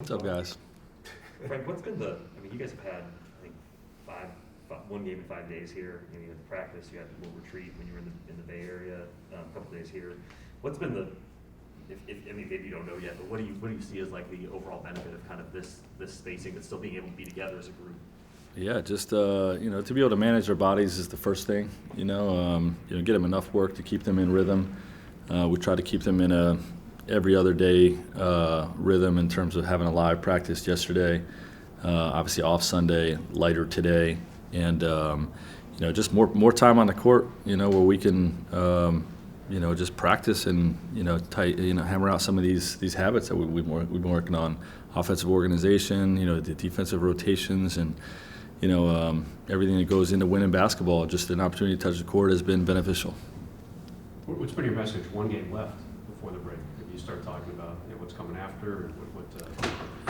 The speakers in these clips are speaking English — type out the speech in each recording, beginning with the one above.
What's up, guys? Frank, what's been I mean, you guys have had, I think, one game in 5 days here. You had practice, you had a little retreat when you were in the Bay Area, a couple days here. What's been I mean, maybe you don't know yet, but what do you see as like the overall benefit of kind of this spacing and still being able to be together as a group? Yeah, just to be able to manage their bodies is the first thing. Get them enough work to keep them in rhythm. We try to keep them in a every other day rhythm in terms of having a live practice yesterday. Obviously off Sunday, lighter today, and just more time on the court. Where we can just practice and hammer out some of these habits that we've been working on. Offensive organization, the defensive rotations, and everything that goes into winning basketball. Just an opportunity to touch the court has been beneficial. What's been your message? One game left before the break. If you start talking about what's coming after,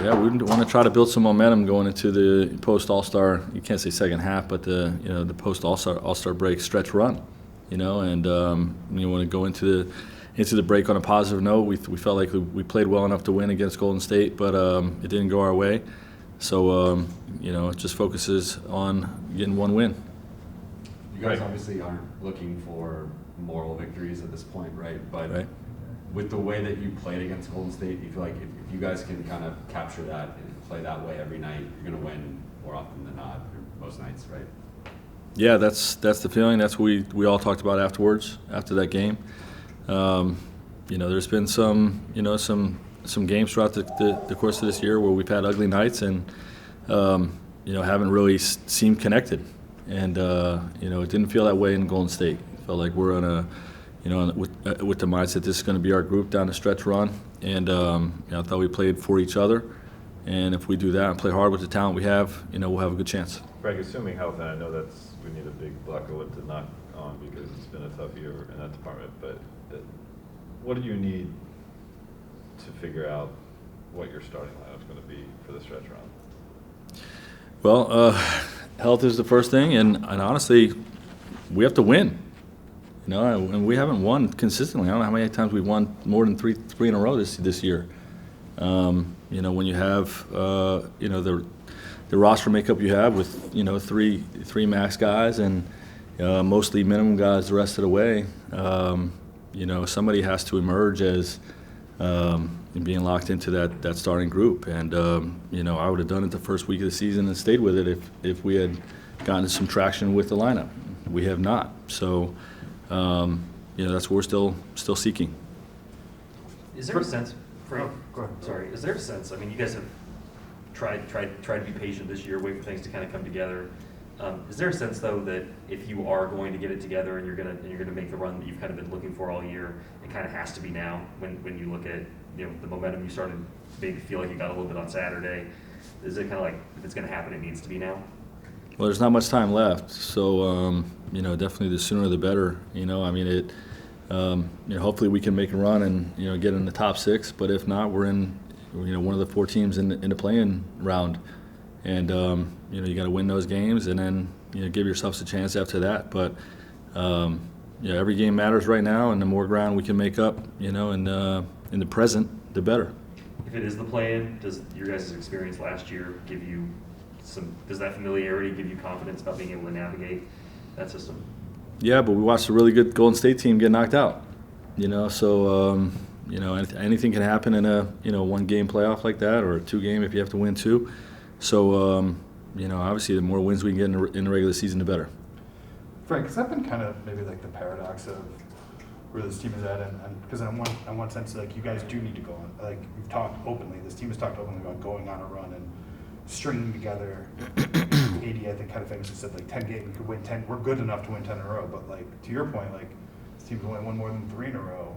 Yeah, we want to try to build some momentum going into the post AllStar. You can't say second half, but the post AllStar break stretch run. You want to go into the break on a positive note. We felt like we played well enough to win against Golden State, but it didn't go our way. So it just focuses on getting one win. You guys obviously aren't looking for moral victories at this point, right? But right. With the way that you played against Golden State, you feel like if you guys can kind of capture that and play that way every night, you're going to win more often than not, or most nights, right? Yeah, that's the feeling. That's what we all talked about afterwards, after that game. There's been some games throughout the course of this year where we've had ugly nights and haven't really seemed connected. And it didn't feel that way in Golden State. It felt like we're on a with the mindset this is going to be our group down the stretch run. And I thought we played for each other. And if we do that and play hard with the talent we have, we'll have a good chance. Frank, assuming health, and I know we need a big block of wood to knock on because it's been a tough year in that department, but what do you need to figure out what your starting lineup is going to be for the stretch run? Well, health is the first thing, and honestly, we have to win. And we haven't won consistently. I don't know how many times we've won more than three in a row this year. When you have the roster makeup you have with three max guys and mostly minimum guys the rest of the way, somebody has to emerge as being locked into that starting group. And I would have done it the first week of the season and stayed with it if we had gotten some traction with the lineup. We have not. So that's what we're still seeking. Is there a sense, Frank? Go ahead. Sorry. Is there a sense? I mean, you guys have tried to be patient this year, wait for things to kind of come together. Is there a sense though that if you are going to get it together and you're gonna make the run that you've kind of been looking for all year, it kind of has to be now? When you look at the momentum you started maybe feel like you got a little bit on Saturday, is it kind of like if it's going to happen, it needs to be now? Well, there's not much time left, so definitely the sooner the better. Hopefully we can make a run and get in the top six. But if not, we're in one of the four teams in the play-in round, and you got to win those games and then give yourselves a chance after that. But every game matters right now, and the more ground we can make up, in the present, the better. If it is the play-in, does your guys' experience last year give you does that familiarity give you confidence about being able to navigate that system? Yeah, but we watched a really good Golden State team get knocked out. So anything can happen in a one-game playoff like that, or a two-game if you have to win two. So obviously the more wins we can get in the regular season, the better. Frank, has that been kind of maybe like the paradox of where this team is at? And because in one sense, like you guys do need to go on. Like you've talked openly, this team has talked openly about going on a run and stringing together. AD, I think, kind of famously said like 10 games, we could win 10. We're good enough to win 10 in a row. But like to your point, like this team's only won more than 3 in a row.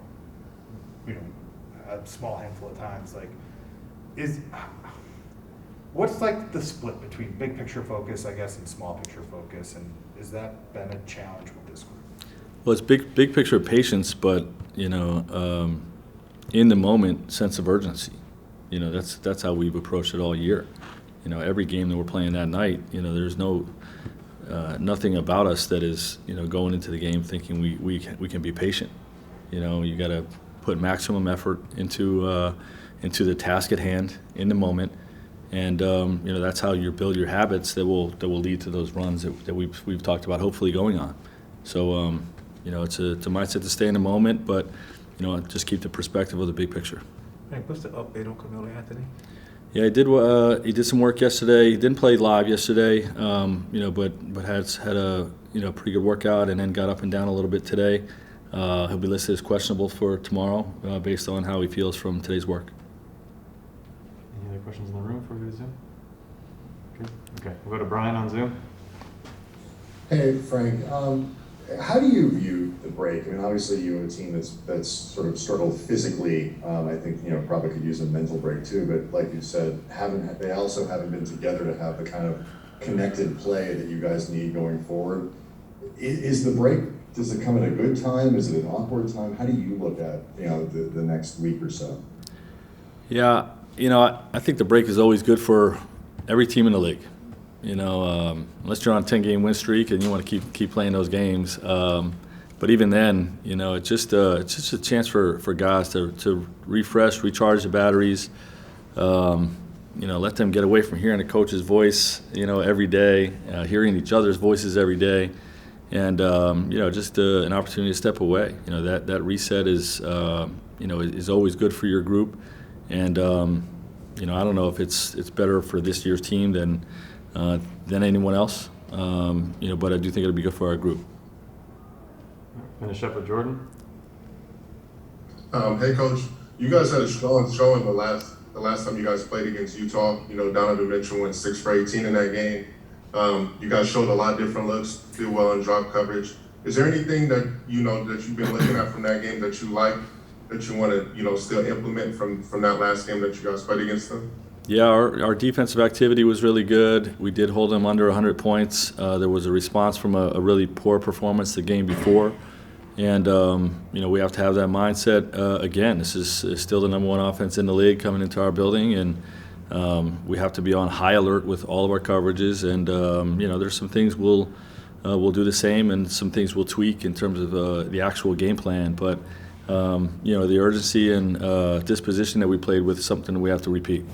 A small handful of times. Like, what's like the split between big picture focus, I guess, and small picture focus, and has that been a challenge with this group? Well, it's big picture patience, but in the moment sense of urgency. That's how we've approached it all year. Every game that we're playing that night, there's nothing about us that is going into the game thinking we can be patient. You got to put maximum effort into into the task at hand in the moment. And you know, that's how you build your habits that will lead to those runs that we've talked about hopefully going on. So you know, it's a mindset to stay in the moment, but you know, just keep the perspective of the big picture. Hank, what's the update on Camilo Anthony? Yeah, he did some work yesterday. He didn't play live yesterday, you know, but has had a pretty good workout, and then got up and down a little bit today. He'll be listed as questionable for tomorrow, based on how he feels from today's work. Any other questions in the room before we go to Zoom? Okay, we'll go to Brian on Zoom. Hey, Frank. How do you view the break? I mean, obviously you have a team that's sort of struggled physically. I think, you know, probably could use a mental break too, but like you said, they also haven't been together to have the kind of connected play that you guys need going forward. Is the break, does it come at a good time? Is it an awkward time? How do you look at, you know, the next week or so? Yeah, you know, I think the break is always good for every team in the league. You know, unless you're on a 10-game win streak and you want to keep playing those games. But even then, you know, it's just a chance for guys to refresh, recharge the batteries. You know, let them get away from hearing the coach's voice, you know, every day, hearing each other's voices every day, and you know, just an opportunity to step away. You know, that reset is you know, is always good for your group, and you know, I don't know if it's better for this year's team than anyone else, you know, but I do think it'll be good for our group. Finish up with Jordan. Hey, Coach. You guys had a strong showing the last time you guys played against Utah. You know, Donovan Mitchell went 6 for 18 in that game. You guys showed a lot of different looks, did well in drop coverage. Is there anything that, you know, that you've been looking at from that game that you like, that you want to, you know, still implement from that last game that you guys played against them? Yeah, our defensive activity was really good. We did hold them under 100 points. There was a response from a really poor performance the game before. And, you know, we have to have that mindset again. This is still the #1 offense in the league coming into our building, and we have to be on high alert with all of our coverages. And, you know, there's some things we'll do the same, and some things we'll tweak in terms of the actual game plan. But, you know, the urgency and disposition that we played with is something we have to repeat.